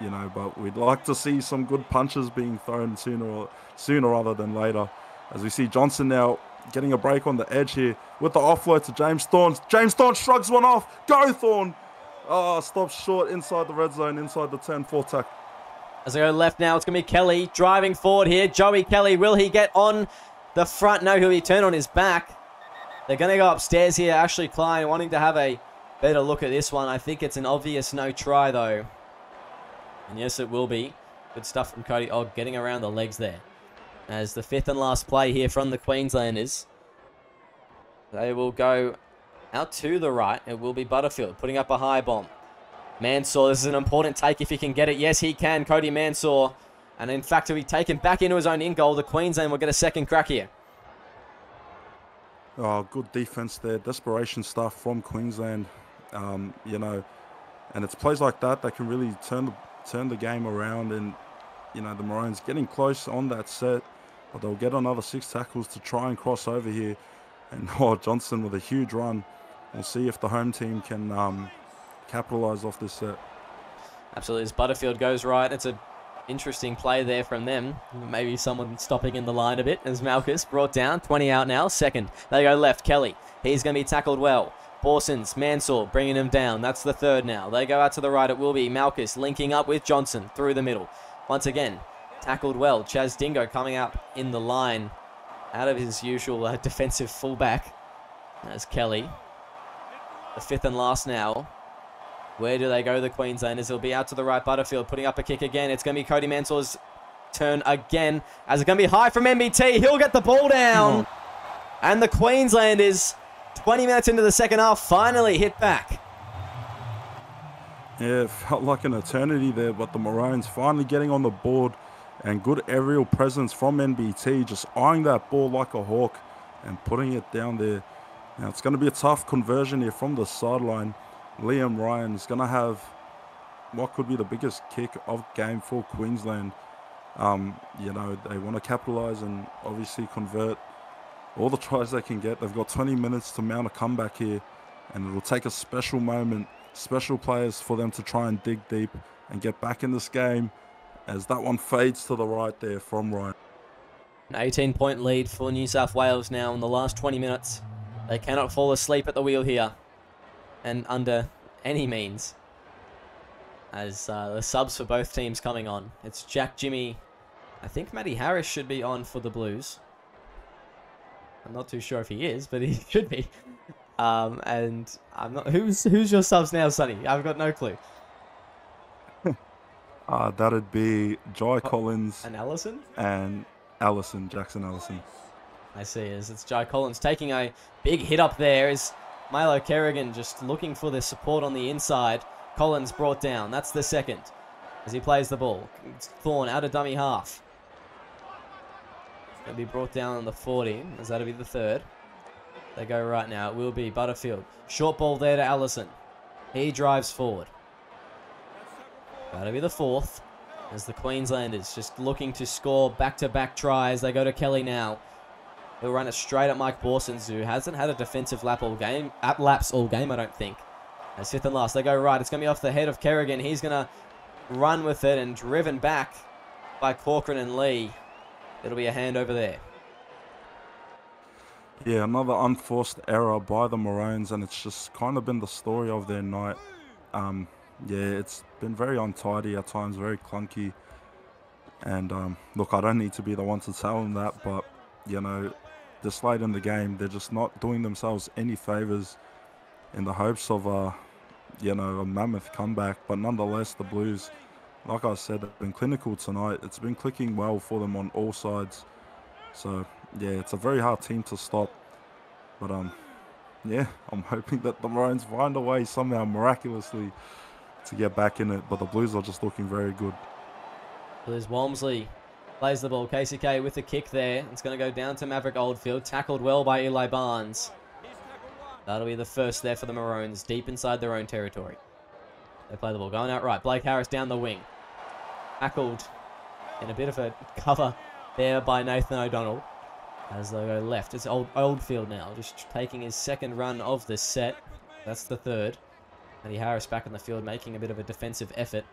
you know, but we'd like to see some good punches being thrown sooner rather than later. As we see Johnson now getting a break on the edge here with the offload to James Thorne. James Thorne shrugs one off. Go Thorne! Oh, stops short inside the red zone, inside the 10-4 tackle. As I go left now, it's going to be Kelly driving forward here. Joey Kelly, will he get on the front? No, he'll be turned on his back. They're going to go upstairs here. Ashley Klein wanting to have a better look at this one. I think it's an obvious no try, though. And yes, it will be. Good stuff from Cody Ogg getting around the legs there. As the 5th and last play here from the Queenslanders. They will go out to the right. It will be Butterfield putting up a high bomb. Mansour, this is an important take if he can get it. Yes, he can. Cody Mansour. And in fact, he'll be taken back into his own in-goal. The Queensland will get a second crack here. Oh, good defense there. Desperation stuff from Queensland. You know, and it's plays like that that can really turn the game around. And, you know, the Maroons getting close on that set. But they'll get another 6 tackles to try and cross over here. And, oh, Johnson with a huge run. We'll see if the home team can capitalise off this set. Absolutely. As Butterfield goes right, it's an interesting play there from them. Maybe someone stopping in the line a bit as Malchus brought down. 20 out now. Second. They go left. Kelly. He's going to be tackled well. Borsons, Mansour bringing him down. That's the 3rd now. They go out to the right. It will be Malchus linking up with Johnson through the middle. Once again, tackled well. Chaz Dingo coming up in the line out of his usual defensive fullback. That's Kelly. The 5th and last now. Where do they go, the Queenslanders? They'll be out to the right. Butterfield putting up a kick again. It's going to be Cody Mansour's turn again. As it's going to be high from MBT. He'll get the ball down. And the Queenslanders, 20 minutes into the second half, finally hit back. Yeah, it felt like an eternity there, but the Maroons finally getting on the board. And good aerial presence from NBT, just eyeing that ball like a hawk and putting it down there. Now, it's going to be a tough conversion here from the sideline. Liam Ryan is going to have what could be the biggest kick of game for Queensland. You know, they want to capitalise and obviously convert all the tries they can get. They've got 20 minutes to mount a comeback here, and it will take a special moment, special players for them to try and dig deep and get back in this game, as that one fades to the right there from Ryan. An 18-point lead for New South Wales now in the last 20 minutes. They cannot fall asleep at the wheel here, and under any means, as the subs for both teams coming on. It's Jack Jimmy. I think Matty Harris should be on for the Blues. I'm not too sure if he is, but he should be. And I'm not. Who's your subs now, Sonny? I've got no clue. That'd be Jai Collins and Allison? And Allison, Jackson Allison. I see. It's Jai Collins taking a big hit up there. Is Milo Kerrigan just looking for the support on the inside. Collins brought down. That's the 2nd as he plays the ball. It's Thorne out of dummy half. It'll be brought down on the 40, as that'll be the 3rd. They go right now. It will be Butterfield. Short ball there to Allison. He drives forward. That'll be the 4th, as the Queenslanders just looking to score back-to-back tries. They go to Kelly now. He'll run it straight at Mike Borsons, who hasn't had a defensive lapse all game, I don't think. As 5th and last, they go right. It's going to be off the head of Kerrigan. He's going to run with it and driven back by Corcoran and Lee. It'll be a hand over there. Yeah, another unforced error by the Maroons, and it's just kind of been the story of their night. Yeah, it's been very untidy at times, very clunky. And look, I don't need to be the one to tell them that, but, you know, this late in the game, they're just not doing themselves any favours in the hopes of, you know, a mammoth comeback. But nonetheless, the Blues, like I said, have been clinical tonight. It's been clicking well for them on all sides. So, yeah, it's a very hard team to stop. But, yeah, I'm hoping that the Maroons find a way somehow miraculously to get back in it. But the Blues are just looking very good. So there's Walmsley. Plays the ball. KCK with the kick there. It's going to go down to Maverick Oldfield. Tackled well by Eli Barnes. That'll be the first there for the Maroons, deep inside their own territory. They play the ball. Going out right. Blake Harris down the wing. Tackled in a bit of a cover there by Nathan O'Donnell. As they go left. It's Oldfield now. Just taking his second run of this set. That's the third. Matty Harris back in the field making a bit of a defensive effort.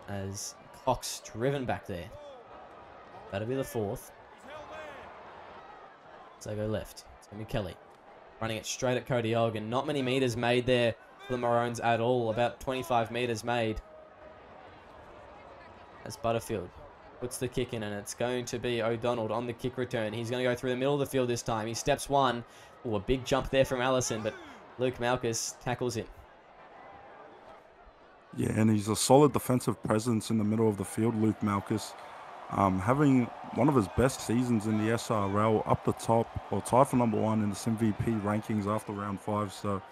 As Cox driven back there. That'll be the fourth. So they go left. It's going to be Kelly. Running it straight at Cody Ogg. And not many meters made there for the Maroons at all. About 25 meters made. As Butterfield puts the kick in. And it's going to be O'Donnell on the kick return. He's going to go through the middle of the field this time. He steps one. Oh, a big jump there from Allison. But Luke Malchus tackles him. Yeah, and he's a solid defensive presence in the middle of the field, Luke Malchus. Having one of his best seasons in the SRL, up the top, or tied for number 1 in the SimVP rankings after round 5. So,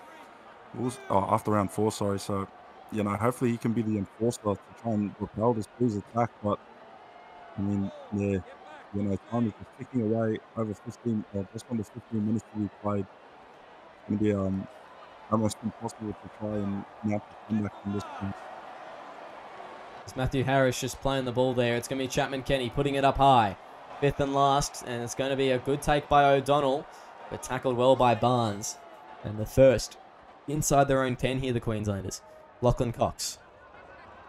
after round 4, sorry. So, you know, hopefully he can be the enforcer to try and repel this Blues attack. But I mean, yeah, you know, time is just ticking away over 15, just under 15 minutes to be played. It's going to be almost impossible to try and mount the comeback from this point. It's Matthew Harris just playing the ball there. It's going to be Chapman Kenny putting it up high. Fifth and last, and it's going to be a good take by O'Donnell, but tackled well by Barnes. And the first, inside their own 10 here, the Queenslanders. Lachlan Cox.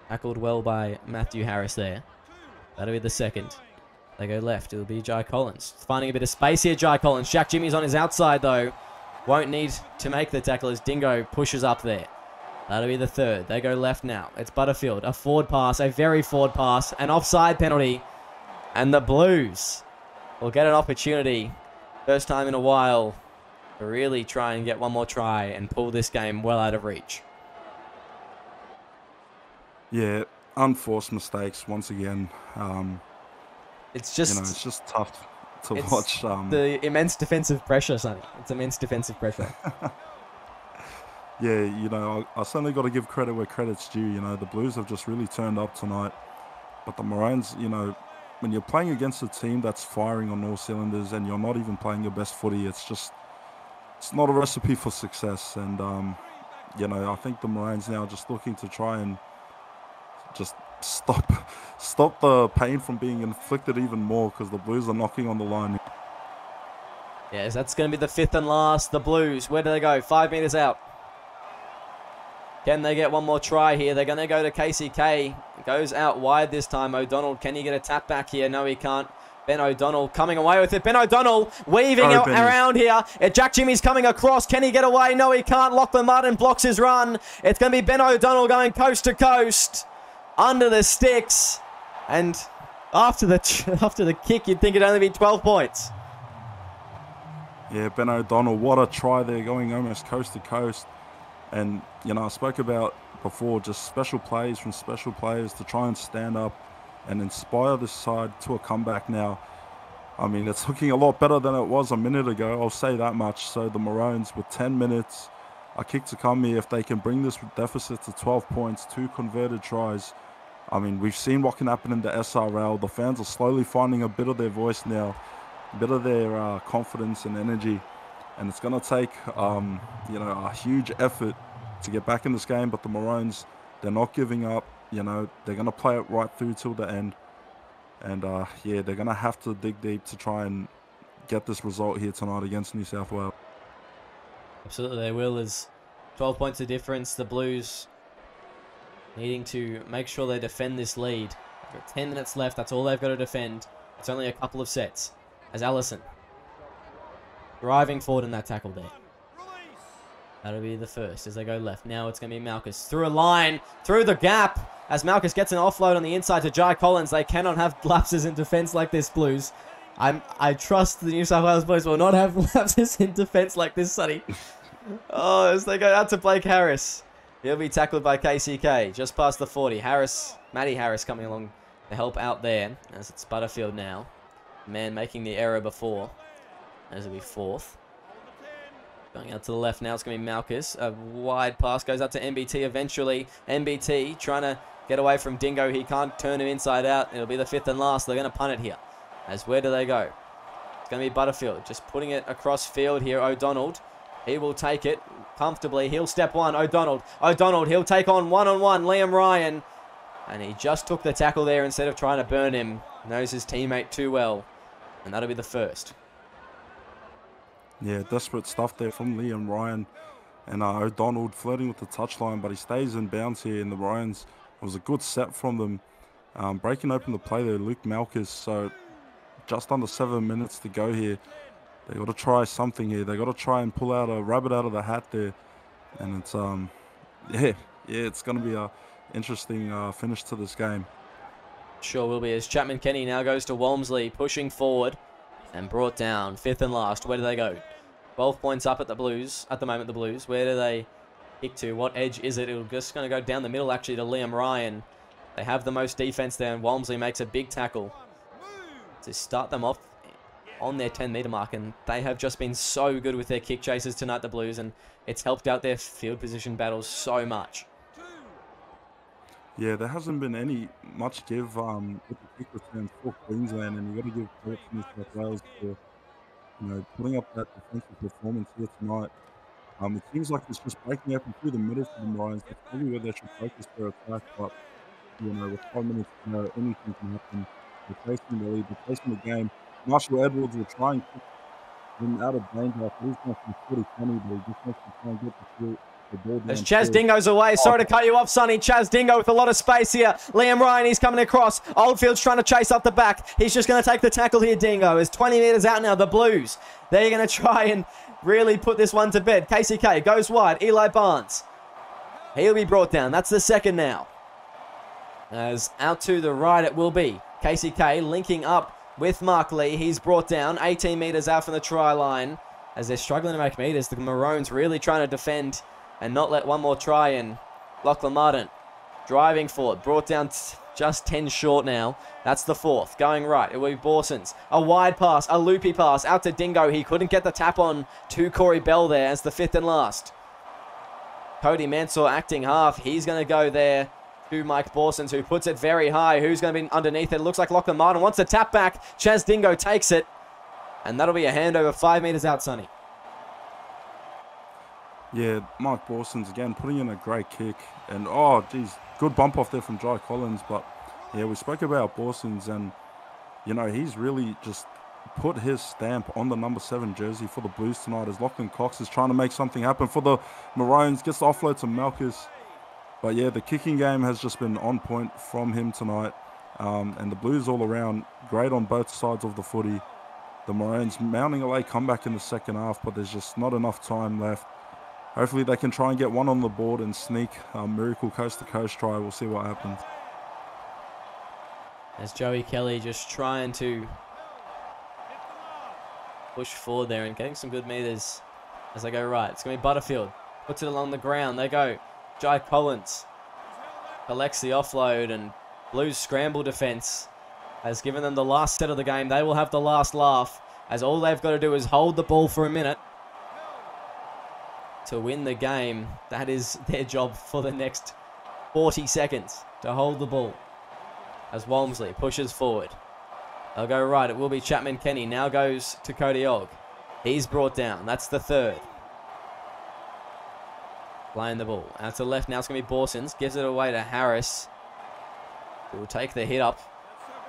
Tackled well by Matthew Harris there. That'll be the second. They go left. It'll be Jai Collins. Finding a bit of space here, Jai Collins. Jack Jimmy's on his outside, though. Won't need to make the tackle as Dingo pushes up there. That'll be the third. They go left now. It's Butterfield. A forward pass. A very forward pass. An offside penalty. And the Blues will get an opportunity. First time in a while to really try and get one more try and pull this game well out of reach. Yeah, unforced mistakes once again. It's just, you know, it's just tough to watch. The immense defensive pressure, Sonny. It's immense defensive pressure. Yeah, you know, I certainly got to give credit where credit's due. You know, the Blues have just really turned up tonight. But the Maroons, you know, when you're playing against a team that's firing on all cylinders and you're not even playing your best footy, it's not a recipe for success. And, you know, I think the Maroons now are just looking to try and just stop the pain from being inflicted even more, because the Blues are knocking on the line. Yes, that's going to be the fifth and last. The Blues, where do they go? 5 meters out. Can they get one more try here? They're going to go to KCK. Goes out wide this time. O'Donnell, can he get a tap back here? No, he can't. Ben O'Donnell coming away with it. Ben O'Donnell weaving around here. Jack Jimmy's coming across. Can he get away? No, he can't. Lachlan Martin blocks his run. It's going to be Ben O'Donnell going coast to coast. Under the sticks. And after the kick, you'd think it'd only be 12 points. Yeah, Ben O'Donnell, what a try there, going almost coast to coast. And, you know, I spoke about before just special plays from special players to try and stand up and inspire this side to a comeback now. I mean, it's looking a lot better than it was a minute ago, I'll say that much. So the Maroons with 10 minutes, a kick to come here. If they can bring this deficit to 12 points, 2 converted tries. I mean, we've seen what can happen in the SRL. The fans are slowly finding a bit of their voice now, a bit of their confidence and energy. And it's going to take, you know, a huge effort to get back in this game. But the Maroons, they're not giving up. You know, they're going to play it right through till the end. And, yeah, they're going to have to dig deep to try and get this result here tonight against New South Wales. Absolutely, they will. There's 12 points of difference. The Blues needing to make sure they defend this lead. They've got 10 minutes left. That's all they've got to defend. It's only a couple of sets. As Allison driving forward in that tackle there. That'll be the first as they go left. Now it's going to be Malchus through a line, through the gap. As Malchus gets an offload on the inside to Jai Collins. They cannot have lapses in defense like this, Blues. I trust the New South Wales Blues will not have lapses in defense like this, Sonny. Oh, as they go out to Blake Harris. He'll be tackled by KCK just past the 40. Matty Harris coming along to help out there as it's Butterfield now. Man making the error before. As it'll be fourth. Going out to the left now, it's going to be Malchus. A wide pass goes out to MBT eventually. MBT trying to get away from Dingo. He can't turn him inside out. It'll be the fifth and last. They're going to punt it here. As where do they go? It's going to be Butterfield. Just putting it across field here. O'Donnell. He will take it comfortably. He'll step one. O'Donnell. He'll take on one-on-one Liam Ryan. And he just took the tackle there instead of trying to burn him. Knows his teammate too well. And that'll be the first. Yeah, desperate stuff there from Liam Ryan. And O'Donnell flirting with the touchline, but he stays in bounds here in the Maroons. It was a good set from them. Breaking open the play there, Luke Malchus. So just under 7 minutes to go here. They got to try something here. They got to try and pull out a rabbit out of the hat there. And it's, it's going to be a interesting finish to this game. Sure will be, as Chapman Kenny now goes to Walmsley, pushing forward and brought down. Fifth and last. Where do they go? 12 points up at the Blues. At the moment, the Blues. Where do they kick to? What edge is it? It's just going to go down the middle, actually, to Liam Ryan. They have the most defense there, and Walmsley makes a big tackle to start them off on their 10-meter mark, and they have just been so good with their kick chases tonight, the Blues, and it's helped out their field position battles so much. Yeah, there hasn't been much give with the kick returns for Queensland, and you've got to give credit to New South Wales for putting up that defensive performance here tonight. It seems like it's just breaking open through the middle for the Maroons. That's probably where they should focus their attack, but with 5 minutes to go, anything can happen. They're facing the lead, they're facing the game. Marshall Edwards will try and keep him out of danger. He's not pretty funny, but he just wants to try and get the ball down. As Chaz Dingo's away. Sorry to cut you off, Sonny. Chaz Dingo with a lot of space here. Liam Ryan, he's coming across. Oldfield's trying to chase up the back. He's just going to take the tackle here, Dingo. Is 20 metres out now, the Blues. They're going to try and really put this one to bed. KCK goes wide. Eli Barnes. He'll be brought down. That's the second now. As out to the right it will be. KCK linking up with Mark Lee. He's brought down 18 metres out from the try line. As they're struggling to make metres, the Maroons really trying to defend and not let one more try in. Lachlan Martin driving forward. Brought down just 10 short now. That's the fourth. Going right. It will be Borsons. A wide pass. A loopy pass out to Dingo. He couldn't get the tap on to Corey Bell there as the fifth and last. Cody Mansour acting half. He's going to go there to Mike Borsons, who puts it very high. Who's going to be underneath it? It looks like Lachlan Martin wants the tap back. Chaz Dingo takes it. And that'll be a handover 5 metres out, Sonny. Yeah, Mike Borsons again putting in a great kick. And, oh, geez, good bump off there from Jai Collins. But, yeah, we spoke about Borsons and, he's really just put his stamp on the number 7 jersey for the Blues tonight as Lachlan Cox is trying to make something happen for the Maroons. Gets the offload to Malchus. But, yeah, the kicking game has just been on point from him tonight. And the Blues all around, great on both sides of the footy. The Maroons mounting a late comeback in the second half, but there's just not enough time left. Hopefully they can try and get one on the board and sneak a miracle coast-to-coast try. We'll see what happens. As Joey Kelly just trying to push forward there and getting some good meters as they go right. It's going to be Butterfield. Puts it along the ground. They go. Jai Collins collects the offload, and Blues scramble defense has given them the last set of the game. They will have the last laugh as all they've got to do is hold the ball for a minute to win the game. That is their job for the next 40 seconds, to hold the ball. As Walmsley pushes forward. They'll go right. It will be Chapman Kenny. Now goes to Cody Ogg. He's brought down. That's the third. Playing the ball. Out to the left now. It's going to be Borsons. Gives it away to Harris. Who will take the hit up.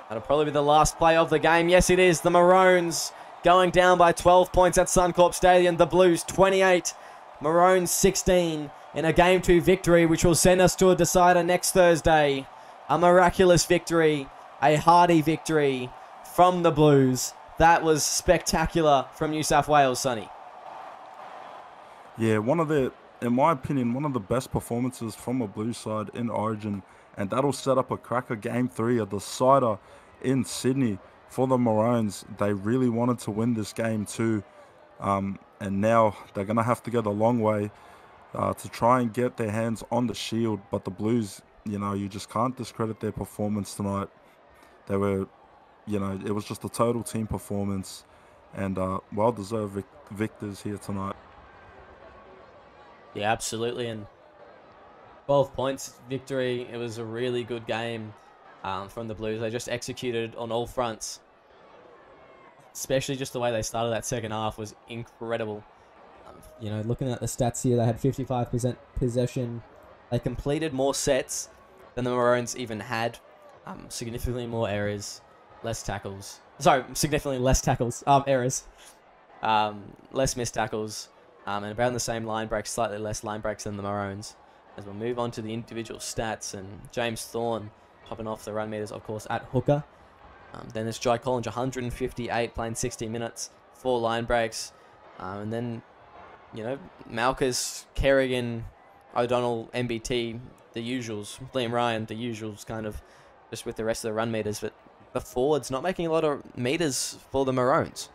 That'll probably be the last play of the game. Yes, it is. The Maroons going down by 12 points at Suncorp Stadium. The Blues 28. Maroons 16 in a Game 2 victory, which will send us to a decider next Thursday. A miraculous victory. A hardy victory from the Blues. That was spectacular from New South Wales, Sonny. Yeah, in my opinion, one of the best performances from a Blues side in Origin. And that'll set up a cracker Game 3, a decider in Sydney for the Maroons. They really wanted to win this game too. And now they're going to have to go the long way to try and get their hands on the shield. But the Blues, you just can't discredit their performance tonight. They were, it was just a total team performance and well-deserved victors here tonight. Yeah, absolutely. And 12 points victory. It was a really good game from the Blues. They just executed on all fronts. Especially just the way they started that second half was incredible. You know, looking at the stats here, they had 55% possession. They completed more sets than the Maroons even had. Significantly more errors, less tackles. Sorry, significantly less tackles. Errors. Less missed tackles. And about the same line breaks, slightly less line breaks than the Maroons. As we'll move on to the individual stats, and James Thorne popping off the run meters, of course, at hooker. Then there's Jai Collins, 158, playing 60 minutes, 4 line breaks. And then, you know, Malchus, Kerrigan, O'Donnell, MBT, the usuals. Liam Ryan, the usuals, kind of just with the rest of the run meters. But the forwards not making a lot of meters for the Maroons.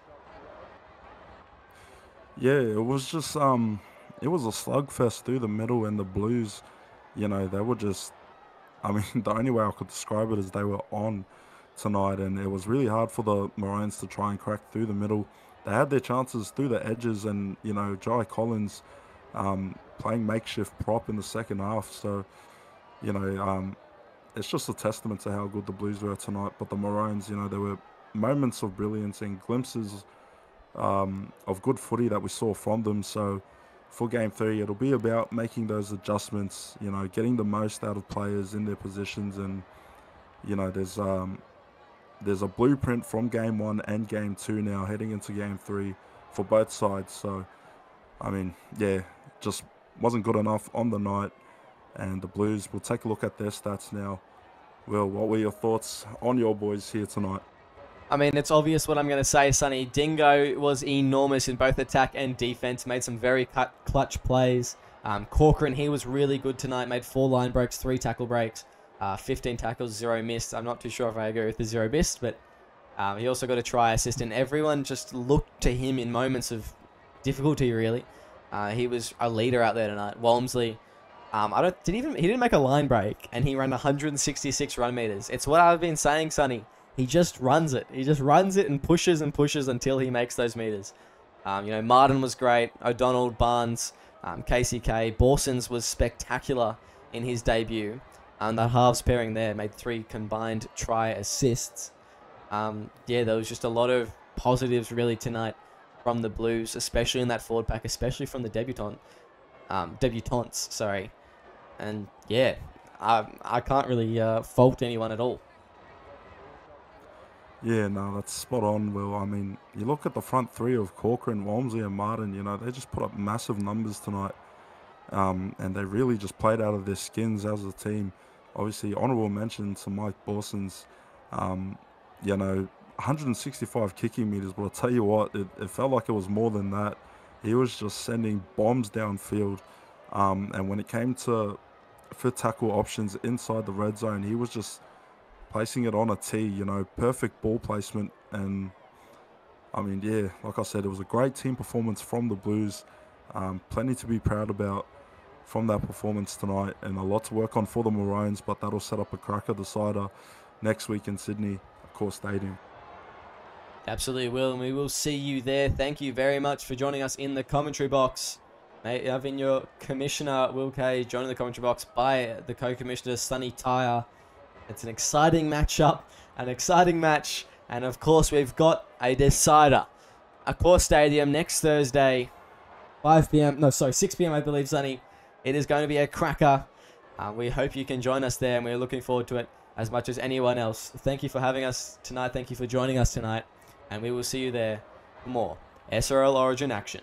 Yeah, it was just it was a slugfest through the middle, and the Blues, you know, they were just, I mean, the only way I could describe it is they were on tonight, and it was really hard for the Maroons to try and crack through the middle. They had their chances through the edges, and, you know, Jai Collins playing makeshift prop in the second half. So, you know, it's just a testament to how good the Blues were tonight. But the Maroons, you know, there were moments of brilliance and glimpses of good footy that we saw from them. So for Game 3, it'll be about making those adjustments, you know, getting the most out of players in their positions. And, you know, there's a blueprint from Game 1 and Game 2 now heading into Game 3 for both sides. So, I mean, yeah, just wasn't good enough on the night. And the Blues, will take a look at their stats now. Will, what were your thoughts on your boys here tonight? I mean, it's obvious what I'm going to say, Sonny. Dingo was enormous in both attack and defense. Made some very clutch plays. Corcoran, he was really good tonight. Made 4 line breaks, 3 tackle breaks, 15 tackles, 0 missed. I'm not too sure if I agree with the 0 missed, but he also got a try assist. And everyone just looked to him in moments of difficulty, really. He was a leader out there tonight. Walmsley, he didn't make a line break, and he ran 166 run meters. It's what I've been saying, Sonny. He just runs it. He just runs it and pushes until he makes those meters. You know, Martin was great. O'Donnell, Barnes, KCK. Borsons was spectacular in his debut. The halves pairing there made 3 combined try assists. Yeah, there was just a lot of positives really tonight from the Blues, especially in that forward pack, especially from the debutants, sorry. And yeah, I can't really fault anyone at all. Yeah, no, that's spot on, Will. I mean, you look at the front 3 of Corcoran, Walmsley and Martin, you know, they just put up massive numbers tonight. And they really just played out of their skins as a team. Obviously, honourable mention to Mike Borsons. You know, 165 kicking meters, but I'll tell you what, it felt like it was more than that. He was just sending bombs downfield. And when it came to fit tackle options inside the red zone, he was just placing it on a tee, you know, perfect ball placement. And, I mean, yeah, like I said, it was a great team performance from the Blues. Plenty to be proud about from that performance tonight, and a lot to work on for the Maroons, but that'll set up a cracker decider next week in Sydney, Accor Stadium. Absolutely will, and we will see you there. Thank you very much for joining us in the commentary box. Mate, having your commissioner, Will Kay, joining the commentary box by the co-commissioner, Sonny Tyre. It's an exciting matchup, an exciting match, and of course we've got a decider. Accor Stadium next Thursday, 6 p.m. I believe, Sonny. It is going to be a cracker. We hope you can join us there, and we're looking forward to it as much as anyone else. Thank you for having us tonight. Thank you for joining us tonight, and we will see you there for more SRL Origin action.